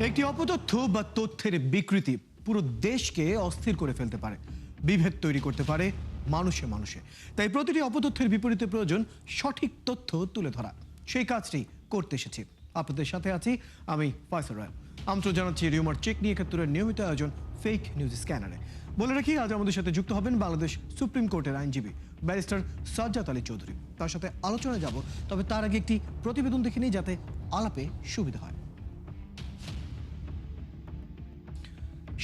একটি অপতথ্য বা তথ্যের বিকৃতি পুরো দেশকে অস্থির করে ফেলতে পারে, বিভেদ তৈরি করতে পারে মানুষে মানুষে। তাই প্রতিটি অপতথ্যের বিপরীতে প্রয়োজন সঠিক তথ্য তুলে ধরা। সেই কাজটি করতে এসেছি। আপনাদের সাথে আছি আমি ফয়সাল রায়। আমন্ত্রণ জানাচ্ছি রিউমার চেক নিয়ে ৭১-এর নিয়মিত আয়োজন ফেক নিউজ স্ক্যানারে। বলে রাখি, আজ আমাদের সাথে যুক্ত হবেন বাংলাদেশ সুপ্রিম কোর্টের আইনজীবী ব্যারিস্টার সাজ্জাদ আলী চৌধুরী। তার সাথে আলোচনায় যাব, তবে তার আগে একটি প্রতিবেদন দেখে নিই যাতে আলাপে সুবিধা হয়।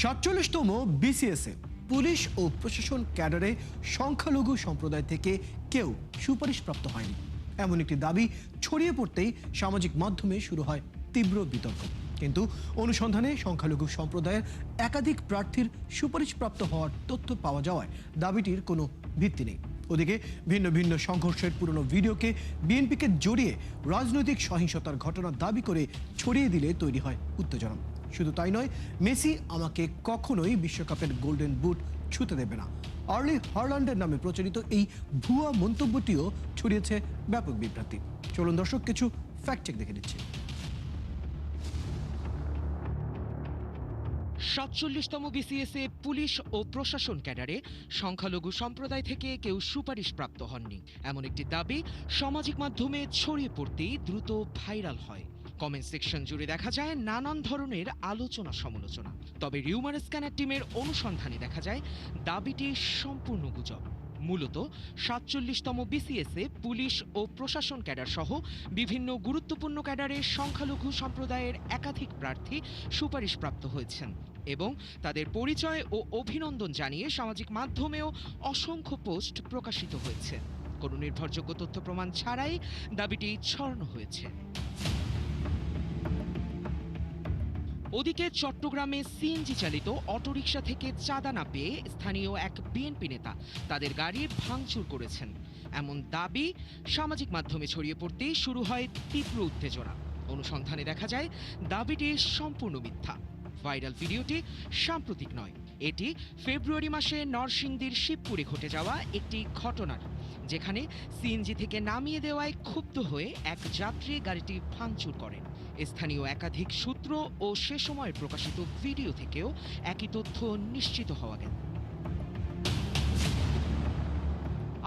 ৪৭তম বিসিএসে পুলিশ ও প্রশাসন ক্যাডারে সংখ্যালঘু সম্প্রদায় থেকে কেউ সুপারিশপ্রাপ্ত হয়নি, এমন একটি দাবি ছড়িয়ে পড়তেই সামাজিক মাধ্যমে শুরু হয় তীব্র বিতর্ক। কিন্তু অনুসন্ধানে সংখ্যালঘু সম্প্রদায়ের একাধিক প্রার্থীর সুপারিশপ্রাপ্ত হওয়ার তথ্য পাওয়া যাওয়ায় দাবিটির কোনো ভিত্তি নেই। ওদিকে ভিন্ন ভিন্ন সংঘর্ষের পুরনো ভিডিওকে বিএনপিকে জড়িয়ে রাজনৈতিক সহিংসতার ঘটনা দাবি করে ছড়িয়ে দিলে তৈরি হয় উত্তেজনা। শুধু তাই নয়, মেসি আমাকে কখনোই বিশ্বকাপের গোল্ডেন বুট ছুঁতে দেবে না, আর্লি হার্ল্যান্ডের নামে প্রচলিত এই ভুয়া মন্তব্যটিও ছড়িয়েছে ব্যাপক বিভ্রান্তি। চলুন দর্শক, কিছু ফ্যাক্ট চেক দেখে নিচ্ছি। ৪৭তম বিসিএসে পুলিশ ও প্রশাসন ক্যাডারে সংখ্যালঘু সম্প্রদায় থেকে কেউ সুপারিশপ্রাপ্ত হননি, এমন একটি দাবি সামাজিক মাধ্যমে ছড়িয়ে পড়তেই দ্রুত ভাইরাল হয়। কমেন্ট সেকশন জুড়ে দেখা যায় নানান ধরনের আলোচনা সমালোচনা। তবে রিউমার স্ক্যানার টিমের অনুসন্ধানে দেখা যায় দাবিটি সম্পূর্ণ গুজব। মূলত ৪৭তম বিসিএসে পুলিশ ও প্রশাসন ক্যাডার সহ বিভিন্ন গুরুত্বপূর্ণ ক্যাডারে সংখ্যালঘু সম্প্রদায়ের একাধিক প্রার্থী সুপারিশপ্রাপ্ত হয়েছেন এবং তাদের পরিচয় ও অভিনন্দন জানিয়ে সামাজিক মাধ্যমেও অসংখ্য পোস্ট প্রকাশিত হয়েছে। কোনো নির্ভরযোগ্য তথ্য প্রমাণ ছাড়াই দাবিটি ছড়ানো হয়েছে। ওদিকে চট্টগ্রামে সিএনজি চালিত অটোরিকশা থেকে চাঁদা না পেয়ে স্থানীয় এক বিএনপি নেতা তাদের গাড়ি ভাঙচুর করেছেন, এমন দাবি সামাজিক মাধ্যমে ছড়িয়ে পড়তেই শুরু হয় তীব্র উত্তেজনা। অনুসন্ধানে দেখা যায় দাবিটি সম্পূর্ণ মিথ্যা। ভাইরাল ভিডিওটি সাম্প্রতিক নয়, এটি ফেব্রুয়ারি মাসে নরসিংদীর শিবপুরে ঘটে যাওয়া একটি ঘটনার, যেখানে সিএনজি থেকে নামিয়ে দেওয়ায় ক্ষুব্ধ হয়ে এক যাত্রী গাড়িটি ভাঙচুর করেন। স্থানীয় একাধিক সূত্র ও সে সময়ের প্রকাশিত ভিডিও থেকেও একই তথ্য নিশ্চিত হওয়া গেল।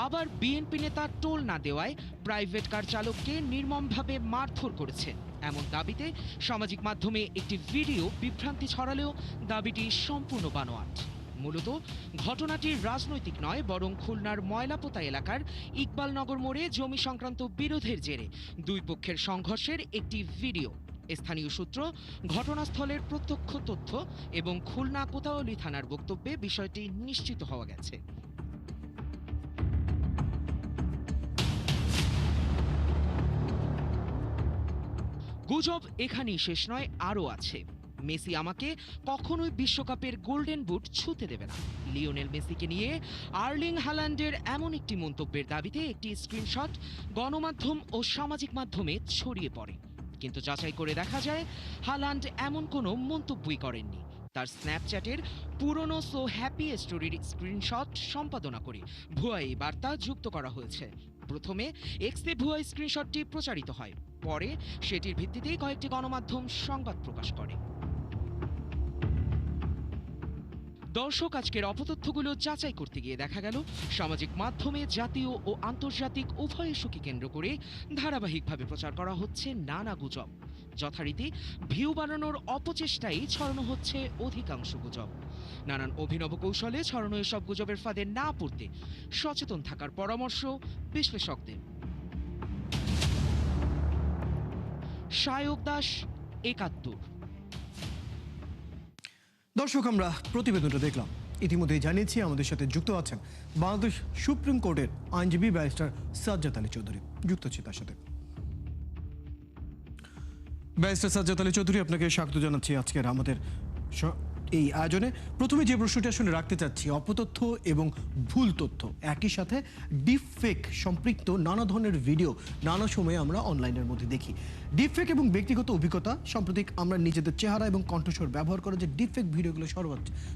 আবার বিএনপি নেতা টোল না দেওয়ায় প্রাইভেট কার চালককে নির্মমভাবে মারধর করেছে, এমন দাবিতে সামাজিক মাধ্যমে একটি ভিডিও বিভ্রান্তি ছড়ালেও দাবিটি সম্পূর্ণ বানোয়াট। মূলত ঘটনাটি রাজনৈতিক নয়, বরং খুলনার ময়লাপোতা এলাকার ইকবালনগর মোড়ে জমি সংক্রান্ত বিরোধের জেরে দুই পক্ষের সংঘর্ষের একটি ভিডিও। স্থানীয় সূত্র, ঘটনাস্থলের প্রত্যক্ষ তথ্য এবং খুলনা কোতোয়ালি থানার বক্তব্যে বিষয়টি নিশ্চিত হওয়া গেছে। গুজব এখানেই শেষ নয়, আরও আছে। মেসি আমাকে কখনোই বিশ্বকাপের গোল্ডেন বুট ছুঁতে দেবে না, লিওনেল মেসিকে নিয়ে আর্লিং হাল্যান্ডের এমন একটি মন্তব্যের দাবিতে একটি স্ক্রিনশট গণমাধ্যম ও সামাজিক মাধ্যমে ছড়িয়ে পড়ে। কিন্তু যাচাই করে দেখা যায় হাল্যান্ড এমন কোনো মন্তব্যই করেননি। তার স্ন্যাপচ্যাটের পুরনো সো হ্যাপি স্টোরির স্ক্রিনশট সম্পাদনা করে ভুয়া এই বার্তা যুক্ত করা হয়েছে। প্রথমে এক্সে ভুয়া স্ক্রিনশটটি প্রচারিত হয়, পরে সেটির ভিত্তিতেই কয়েকটি গণমাধ্যম সংবাদ প্রকাশ করে। দর্শক, আজকের অপতথ্যগুলো যাচাই করতে গিয়ে দেখা গেল সামাজিক মাধ্যমে জাতীয় ও আন্তর্জাতিক উভয় ইস্যুকে কেন্দ্র করে ধারাবাহিকভাবে প্রচার করা হচ্ছে নানা গুজব। যথারীতি ভিউ বাড়ানোর অপচেষ্টায় ছড়ানো হচ্ছে অধিকাংশ গুজব। নানান অভিনব কৌশলে ছড়ানো এসব গুজবের ফাঁদে না পড়তে সচেতন থাকার পরামর্শ বিশ্লেষকদের। সায়ক দাস, ৭১। দর্শক, আমরা প্রতিবেদনটা দেখলাম। ইতিমধ্যেই জানিয়েছি আমাদের সাথে যুক্ত আছেন বাংলাদেশ সুপ্রিম কোর্টের আইনজীবী ব্যারিস্টার সাজ্জাদ আলী চৌধুরী। যুক্ত আছি তার সাথে। ব্যারিস্টার সাজ্জাদ আলী চৌধুরী, আপনাকে স্বাগত জানাচ্ছি আজকের আমাদের এই আয়োজনে। প্রথমে যে প্রশ্নটি আসলে রাখতে চাচ্ছি, অপতথ্য এবং ভুল তথ্য একই সাথে ডিপফেক সম্পৃক্ত নানা ধরনের ভিডিও নানা সময়ে আমরা অনলাইনের মধ্যে দেখি। ডিপফেক এবং ব্যক্তিগত অভিজ্ঞতা, সাম্প্রতিক আমরা নিজেদের চেহারা এবং কণ্ঠস্বর ব্যবহার করে যে ডিপফেক ভিডিওগুলো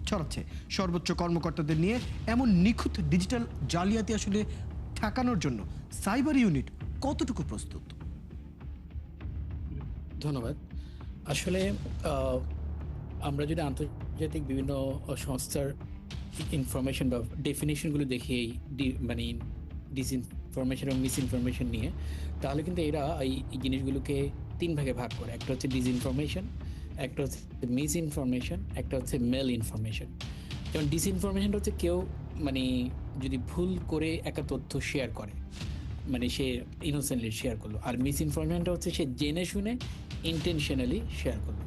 ছড়াচ্ছে সর্বোচ্চ কর্মকর্তাদের নিয়ে, এমন নিখুঁত ডিজিটাল জালিয়াতি আসলে ঠেকানোর জন্য সাইবার ইউনিট কতটুকু প্রস্তুত? ধন্যবাদ। আসলে আহ, আমরা যদি আন্তর্জাতিক বিভিন্ন সংস্থার ইনফরমেশন বা ডেফিনেশনগুলো দেখি এই মানে ডিসইনফরমেশন এবং মিসইনফরমেশন নিয়ে, তাহলে কিন্তু এরা এই জিনিসগুলোকে তিন ভাগে ভাগ করে। একটা হচ্ছে ডিসইনফরমেশন, একটা হচ্ছে মিস ইনফরমেশন, একটা হচ্ছে মেল ইনফরমেশন। যেমন ডিসইনফরমেশনটা হচ্ছে কেউ মানে যদি ভুল করে একটা তথ্য শেয়ার করে, মানে সে ইনোসেন্টলি শেয়ার করলো। আর মিস ইনফরমেশনটা হচ্ছে সে জেনে শুনে ইন্টেনশনালি শেয়ার করলো।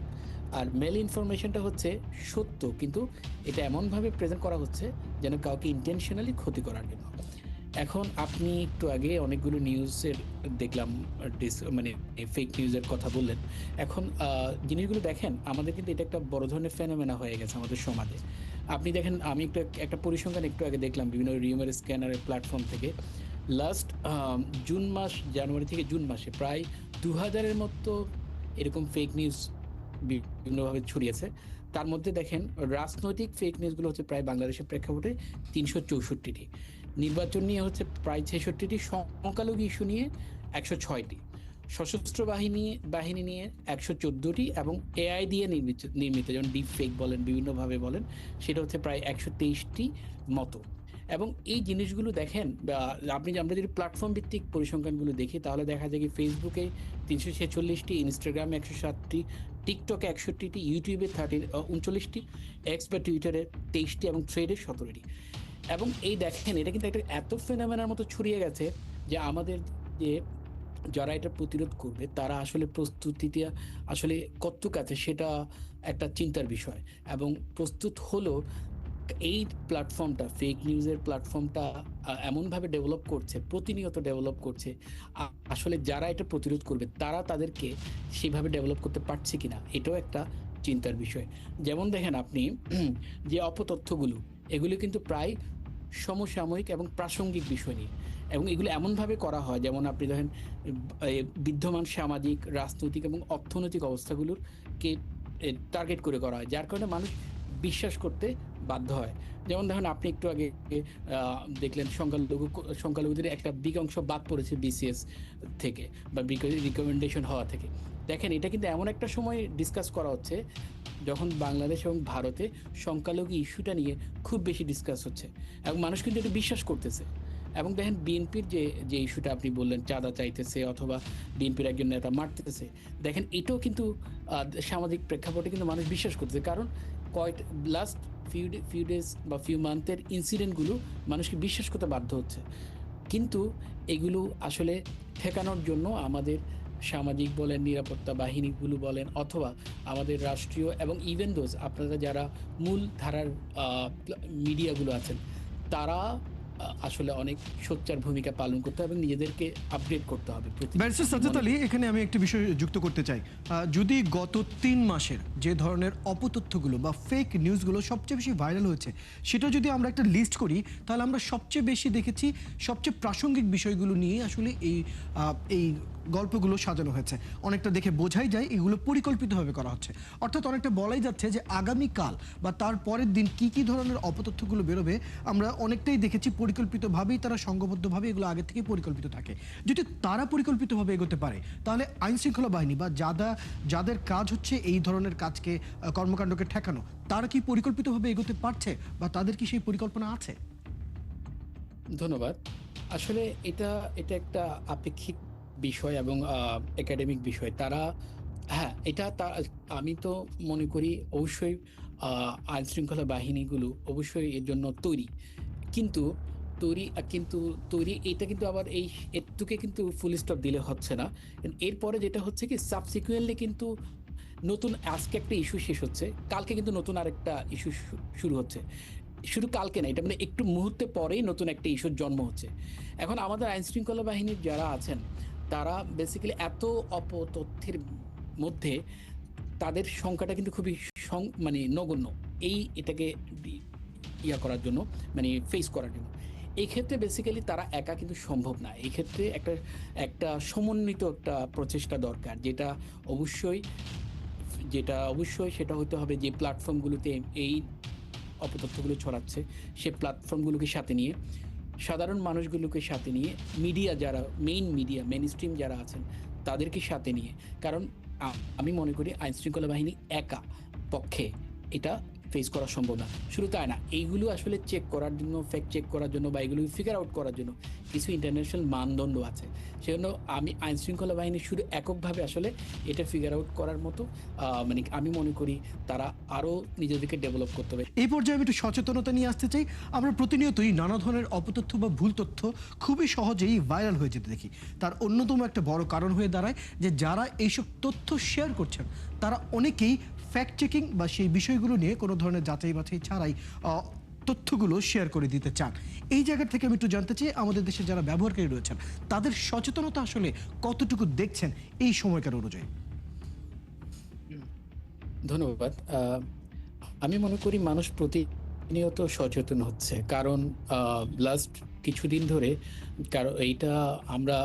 আর মেল ইনফরমেশনটা হচ্ছে সত্য, কিন্তু এটা এমনভাবে প্রেজেন্ট করা হচ্ছে যেন কাউকে ইন্টেনশনালি ক্ষতি করার জন্য। এখন আপনি একটু আগে অনেকগুলো নিউজের দেখলাম, মানে ফেক নিউজের কথা বললেন। এখন জিনিসগুলো দেখেন, আমাদের কিন্তু এটা একটা বড় ধরনের ফেনোমেনা হয়ে গেছে আমাদের সমাজে। আপনি দেখেন, আমি একটা পরিসংখ্যান একটু আগে দেখলাম বিভিন্ন রিউমার স্ক্যানারের প্ল্যাটফর্ম থেকে। লাস্ট জানুয়ারি থেকে জুন মাসে প্রায় 2000-এর মতো এরকম ফেক নিউজ বিভিন্নভাবে ছড়িয়েছে। তার মধ্যে দেখেন রাজনৈতিক ফেক নিউজগুলো হচ্ছে প্রায় বাংলাদেশের প্রেক্ষাপটে 364টি, নির্বাচন নিয়ে হচ্ছে প্রায় 66টি, সংখ্যালঘু ইস্যু নিয়ে 106টি, সশস্ত্র বাহিনী নিয়ে 114টি, এবং এআই দিয়ে নির্মিত যেমন ডিপ ফেক বলেন, বিভিন্নভাবে বলেন, সেটা হচ্ছে প্রায় 123টি মতো। এবং এই জিনিসগুলো দেখেন, আমরা যদি প্ল্যাটফর্ম ভিত্তিক পরিসংখ্যানগুলো দেখি, তাহলে দেখা যায় কি ফেসবুকে 346টি, ইনস্টাগ্রামে 107টি, টিকটকে 61টি, ইউটিউবে 39টি, এক্স বা টুইটারে 23টি এবং থ্রেডে 17টি। এবং এই দেখেন, এটা কিন্তু একটা এত ফেনোমেনার মতো ছড়িয়ে গেছে যে আমাদের যে যারা এটা প্রতিরোধ করবে তারা আসলে প্রস্তুতিটা আসলে কতটুকু আছে সেটা একটা চিন্তার বিষয়। এবং প্রস্তুত হলো এই প্ল্যাটফর্মটা, ফেক নিউজের প্ল্যাটফর্মটা এমনভাবে ডেভেলপ করছে, প্রতিনিয়ত ডেভেলপ করছে। আসলে যারা এটা প্রতিরোধ করবে তারা তাদেরকে সেভাবে ডেভেলপ করতে পারছে কিনা, এটাও একটা চিন্তার বিষয়। যেমন দেখেন আপনি যে অপতথ্যগুলো, এগুলো কিন্তু প্রায় সমসাময়িক এবং প্রাসঙ্গিক বিষয় নিয়ে, এবং এগুলো এমনভাবে করা হয় যেমন আপনি দেখেন বিদ্যমান সামাজিক, রাজনৈতিক এবং অর্থনৈতিক অবস্থাগুলোকে টার্গেট করে করা হয়, যার কারণে মানুষ বিশ্বাস করতে বাধ্য হয়। যেমন দেখেন, আপনি একটু আগে দেখলেন সংখ্যালঘুদের একটা বিগ অংশ বাদ পড়েছে বিসিএস থেকে বা রিকমেন্ডেশন হওয়া থেকে। দেখেন, এটা কিন্তু এমন একটা সময় ডিসকাস করা হচ্ছে যখন বাংলাদেশ এবং ভারতে সংখ্যালঘু ইস্যুটা নিয়ে খুব বেশি ডিসকাস হচ্ছে, এবং মানুষ কিন্তু এটা বিশ্বাস করতেছে। এবং দেখেন, বিএনপির যে ইস্যুটা আপনি বললেন, চাঁদা চাইতেছে অথবা বিএনপির একজন নেতা মারতেছে, দেখেন এটাও কিন্তু সামাজিক প্রেক্ষাপটে কিন্তু মানুষ বিশ্বাস করতেছে। কারণ লাস্ট ফিউ ডেজ বা ফিউ মান্থের ইনসিডেন্টগুলো মানুষকে বিশ্বাস করতে বাধ্য হচ্ছে। কিন্তু এগুলো আসলে ঠেকানোর জন্য আমাদের সামাজিক বলেন, নিরাপত্তা বাহিনীগুলো বলেন, অথবা আমাদের রাষ্ট্রীয় এবং ইভেন আপনারা যারা মূল ধারার মিডিয়াগুলো আছেন, তারা আসলে অনেক সোচ্চার ভূমিকা পালন করতে হবে এবং নিজেদেরকে আপগ্রেড করতে হবে। ব্যারিস্টার সাজ্জাদ আলী, এখানে আমি একটি বিষয় যুক্ত করতে চাই। যদি গত 3 মাসের যে ধরনের অপতথ্যগুলো বা ফেক নিউজগুলো সবচেয়ে বেশি ভাইরাল হয়েছে, সেটা যদি আমরা একটা লিস্ট করি, তাহলে আমরা সবচেয়ে বেশি দেখেছি সবচেয়ে প্রাসঙ্গিক বিষয়গুলো নিয়ে আসলে এই গল্পগুলো সাজানো হয়েছে। অনেকটা দেখে বোঝাই যায় এগুলো পরিকল্পিতভাবে করা হচ্ছে। অর্থাৎ অনেকটা বলাই যাচ্ছে যে আগামীকাল বা তার পরের দিন কি কি ধরনের অপতথ্যগুলো বেরোবে, আমরা অনেকটাই দেখেছি পরিকল্পিতভাবেই, তারা সংঘবদ্ধভাবে এগুলো আগে থেকে পরিকল্পিত থাকে। যদি তারা পরিকল্পিতভাবে এগোতে পারে, তাহলে আইন শৃঙ্খলা বাহিনী বা যাদের কাজ হচ্ছে এই ধরনের কাজকে, কর্মকাণ্ডকে ঠেকানো, তারা কি পরিকল্পিতভাবে এগোতে পারছে বা তাদের কি সেই পরিকল্পনা আছে? ধন্যবাদ। আসলে এটা একটা আপেক্ষিক বিষয় এবং একাডেমিক বিষয়। তারা, হ্যাঁ, আমি তো মনে করি অবশ্যই আইন শৃঙ্খলা বাহিনীগুলো অবশ্যই এর জন্য তৈরি। কিন্তু তৈরি এটা কিন্তু আবার এটুকে কিন্তু ফুল স্টপ দিলে হচ্ছে না। এরপরে যেটা হচ্ছে কি, সাবসিকুয়েন্টলি কিন্তু নতুন আজকে একটা ইস্যু শেষ হচ্ছে, কালকে কিন্তু নতুন আরেকটা ইস্যু শুরু হচ্ছে। শুধু কালকে না, এটা মানে একটু মুহূর্তে পরেই নতুন একটা ইস্যুর জন্ম হচ্ছে। এখন আমাদের আইন শৃঙ্খলা বাহিনীর যারা আছেন, তারা বেসিক্যালি এত অপতথ্যের মধ্যে তাদের সংখ্যাটা কিন্তু খুবই মানে নগণ্য এটাকে করার জন্য, মানে ফেস করার জন্য। এই ক্ষেত্রে বেসিক্যালি তারা একা কিন্তু সম্ভব না। এই ক্ষেত্রে একটা সমন্বিত একটা প্রচেষ্টা দরকার, অবশ্যই সেটা হতে হবে যে প্ল্যাটফর্মগুলোতে এই অপতথ্যগুলো ছড়াচ্ছে, সে প্ল্যাটফর্মগুলোকে সাথে নিয়ে, সাধারণ মানুষগুলোকে সাথে নিয়ে, মিডিয়া যারা মেইন স্ট্রিম যারা আছেন তাদেরকে সাথে নিয়ে। কারণ আমি মনে করি আইন শৃঙ্খলা বাহিনী একা পক্ষে এটা ফেস করা সম্ভব না। শুধু তাই না, এইগুলো আসলে চেক করার জন্য, ফ্যাক্ট চেক করার জন্য বা এগুলো ফিগার আউট করার জন্য কিছু ইন্টারন্যাশনাল মানদণ্ড আছে। সেজন্য আমি আইন শৃঙ্খলা বাহিনী শুধু এককভাবে আসলে এটা ফিগার আউট করার মতো মানে আমি মনে করি তারা আরও নিজেদেরকে ডেভেলপ করতে হবে। এই পর্যায়ে আমি একটু সচেতনতা নিয়ে আসতে চাই। আমরা প্রতিনিয়তই নানা ধরনের অপতথ্য বা ভুল তথ্য খুবই সহজেই ভাইরাল হয়ে যেতে দেখি। তার অন্যতম একটা বড় কারণ হয়ে দাঁড়ায় যে যারা এইসব তথ্য শেয়ার করছেন তারা অনেকেই ফ্যাক্ট চেকিং বা সেই বিষয়গুলো নিয়ে কোনো ধরনের যাচাই বাছাই ছাড়াই তথ্যগুলো শেয়ার করে দিতে চান। এই জায়গা থেকে আমি একটু জানতে চাই, আমাদের দেশে যারা ব্যবহারকারী রয়েছেন তাদের সচেতনতা আসলে কতটুকু দেখছেন এই সময়কার অনুযায়ী? ধন্যবাদ। আমি মনে করি মানুষ প্রতিনিয়ত সচেতন হচ্ছে, কারণ লাস্ট কিছুদিন ধরে, কারণ এইটা আমরা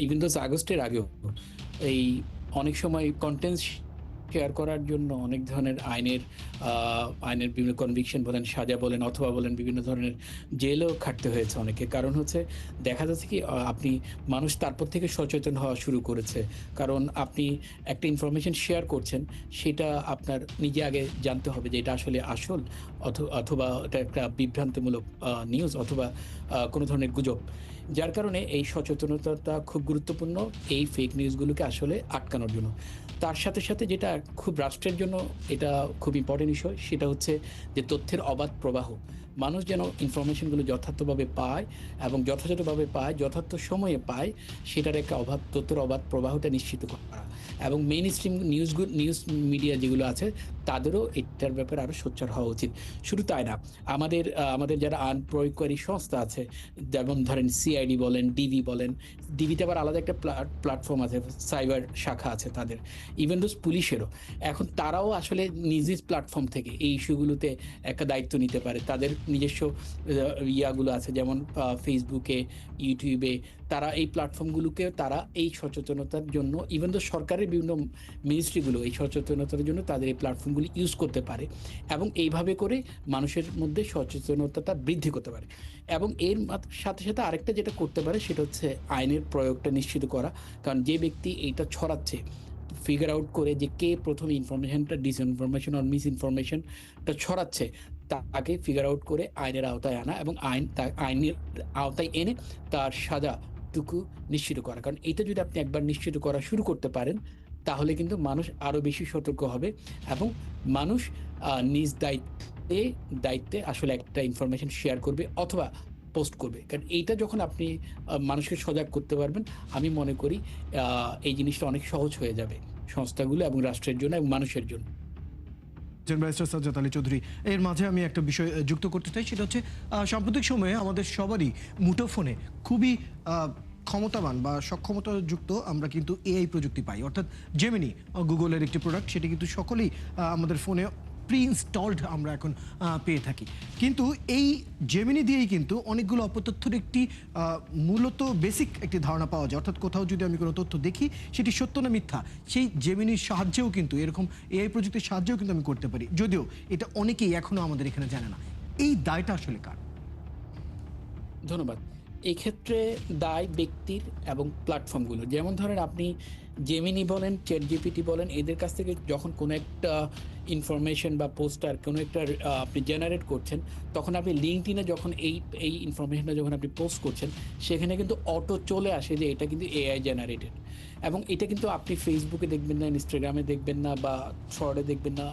ইভেন দোজ আগস্টের আগেও এই অনেক সময় কন্টেন্ট শেয়ার করার জন্য অনেক ধরনের আইনের বিভিন্ন কনভিকশন বলেন, সাজা বলেন, অথবা বলেন বিভিন্ন ধরনের জেলও খাটতে হয়েছে অনেকে। কারণ হচ্ছে দেখা যাচ্ছে কি আপনি মানুষ তারপর থেকে সচেতন হওয়া শুরু করেছে। কারণ আপনি একটা ইনফরমেশন শেয়ার করছেন, সেটা আপনার নিজে আগে জানতে হবে যে এটা আসলে আসল অথবা এটা একটা বিভ্রান্তিমূলক নিউজ অথবা কোনো ধরনের গুজব। যার কারণে এই সচেতনতাটা খুব গুরুত্বপূর্ণ এই ফেক নিউজগুলোকে আসলে আটকানোর জন্য। তার সাথে সাথে যেটা খুব রাষ্ট্রের জন্য এটা খুব ইম্পর্টেন্ট বিষয়, সেটা হচ্ছে যে তথ্যের অবাধ প্রবাহ। মানুষ যেন ইনফরমেশনগুলো যথার্থভাবে পায় এবং যথাযথভাবে পায়, যথার্থ সময়ে পায়, সেটার একটা তথ্যের অবাধ প্রবাহটা নিশ্চিত করা। এবং মেইন স্ট্রিম নিউজ মিডিয়া যেগুলো আছে তাদেরও এটার ব্যাপারে আরও সোচ্চার হওয়া উচিত। শুধু তাই না, আমাদের যারা আইন প্রয়োগকারী সংস্থা আছে, যেমন ধরেন সিআইডি বলেন, ডিবি বলেন, ডিবিতে আবার আলাদা একটা প্ল্যাটফর্ম আছে, সাইবার শাখা আছে তাদের, ইভেন দোজ পুলিশেরও। এখন তারাও আসলে নিজ নিজ প্ল্যাটফর্ম থেকে এই ইস্যুগুলোতে একটা দায়িত্ব নিতে পারে। তাদের নিজস্ব ইয়াগুলো আছে, যেমন ফেসবুকে, ইউটিউবে, তারা এই প্ল্যাটফর্মগুলোকে তারা এই সচেতনতার জন্য, ইভেন তো সরকারের বিভিন্ন মিনিস্ট্রিগুলো এই সচেতনতার জন্য তাদের এই প্ল্যাটফর্মগুলি ইউজ করতে পারে এবং এইভাবে করে মানুষের মধ্যে সচেতনতাটা বৃদ্ধি করতে পারে। এবং এর সাথে সাথে আরেকটা যেটা করতে পারে সেটা হচ্ছে আইনের প্রয়োগটা নিশ্চিত করা। কারণ যে ব্যক্তি এইটা ছড়াচ্ছে, ফিগার আউট করে যে কে প্রথম ইনফরমেশনটা ডিসইনফরমেশন আর মিস ইনফরমেশনটা ছড়াচ্ছে, তাকে ফিগার আউট করে আইনের আওতায় আনা এবং আইনের আওতায় এনে তার সাজাটুকু নিশ্চিত করা। কারণ এটা যদি আপনি একবার নিশ্চিত করা শুরু করতে পারেন, তাহলে কিন্তু মানুষ আরও বেশি সতর্ক হবে এবং মানুষ নিজ দায়িত্বে আসলে একটা ইনফরমেশন শেয়ার করবে অথবা পোস্ট করবে। কারণ এইটা যখন আপনি মানুষকে সজাগ করতে পারবেন, আমি মনে করি এই জিনিসটা অনেক সহজ হয়ে যাবে সংস্থাগুলো এবং রাষ্ট্রের জন্য এবং মানুষের জন্য। ব্যারিস্টার সাজ্জাদ আলী চৌধুরী, এর মাঝে আমি একটা বিষয় যুক্ত করতে চাই, সেটা হচ্ছে সাম্প্রতিক সময়ে আমাদের সবারই মুঠোফোনে খুবই ক্ষমতাবান বা সক্ষমতাযুক্ত আমরা কিন্তু এআই প্রযুক্তি পাই, অর্থাৎ জেমিনি গুগলের একটি প্রোডাক্ট, সেটি কিন্তু সকলেই আমাদের ফোনে প্রি ইনস্টলড আমরা এখন পেয়ে থাকি। কিন্তু এই জেমিনি দিয়েই কিন্তু অনেকগুলো অপতথ্যের একটি মূলত বেসিক একটি ধারণা পাওয়া যায়। অর্থাৎ কোথাও যদি আমি কোনো তথ্য দেখি সেটি সত্য না মিথ্যা, সেই জেমিনির সাহায্যেও কিন্তু, এরকম এআই প্রযুক্তির সাহায্যেও কিন্তু আমি করতে পারি, যদিও এটা অনেকেই এখনও আমাদের এখানে জানে না। এই দায়টা আসলে কার? ধন্যবাদ। এই ক্ষেত্রে দায় ব্যক্তির এবং প্ল্যাটফর্মগুলো। যেমন ধরেন আপনি জেমিনি বলেন, চ্যাটজিপিটি বলেন, এদের কাছ থেকে যখন কোনো একটা ইনফরমেশন বা পোস্টার কোনো একটা আপনি জেনারেট করছেন, তখন আপনি লিঙ্কডইনে যখন এই ইনফরমেশনটা যখন আপনি পোস্ট করছেন, সেখানে কিন্তু অটো চলে আসে যে এটা কিন্তু এআই জেনারেটেড। এবং এটা কিন্তু আপনি ফেসবুকে দেখবেন না, ইনস্টাগ্রামে দেখবেন না, বা শর্টে দেখবেন না,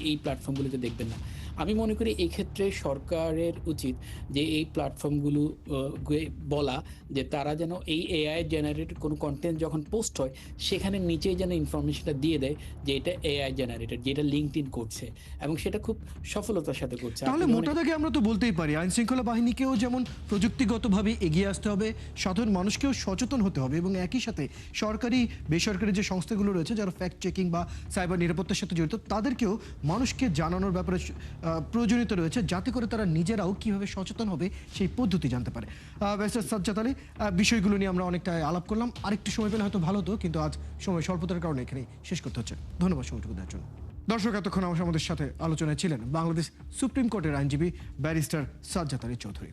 এই প্ল্যাটফর্মগুলোতে দেখবেন না। আমি মনে করি এই ক্ষেত্রে সরকারের উচিত যে এই প্ল্যাটফর্মগুলো বলা যে তারা যেন এই এআই জেনারেটেড কোনো কন্টেন্ট যখন পোস্ট হয়, সেখানে নিচেই যেন ইনফরমেশনটা দিয়ে দেয় যে এটা এআই জেনারেটেড, যেটা লিঙ্কডইন করছে এবং সেটা খুব সফলতার সাথে করছে। তাহলে মোটা দাগে আমরা তো বলতেই পারি আইন শৃঙ্খলা বাহিনীকেও যেমন প্রযুক্তিগতভাবে এগিয়ে আসতে হবে, সাধারণ মানুষকেও সচেতন হতে হবে, এবং একই সাথে সরকারি বেসরকারি যে সংস্থাগুলো রয়েছে যারা ফ্যাক্ট চেকিং বা সাইবার নিরাপত্তার সাথে জড়িত, তাদেরকেও মানুষকে জানানোর ব্যাপারে প্রয়োজনীয়তা রয়েছে, যাতে করে তারা নিজেরাও কিভাবে সচেতন হবে সেই পদ্ধতি জানতে পারে। ব্যারিস্টার সাজ্জাদ আলী, বিষয়গুলো নিয়ে আমরা অনেকটা আলাপ করলাম, আরেকটু সময় পেলে হয়তো ভালো হতো, কিন্তু আজ সময় স্বল্পতার কারণে এখানে শেষ করতে হচ্ছে। ধন্যবাদ সময়টুকু দেওয়ার জন্য। দর্শক, এতক্ষণ আমাদের সাথে আলোচনায় ছিলেন বাংলাদেশ সুপ্রিম কোর্টের আইনজীবী ব্যারিস্টার সাজ্জাদ আলী চৌধুরী।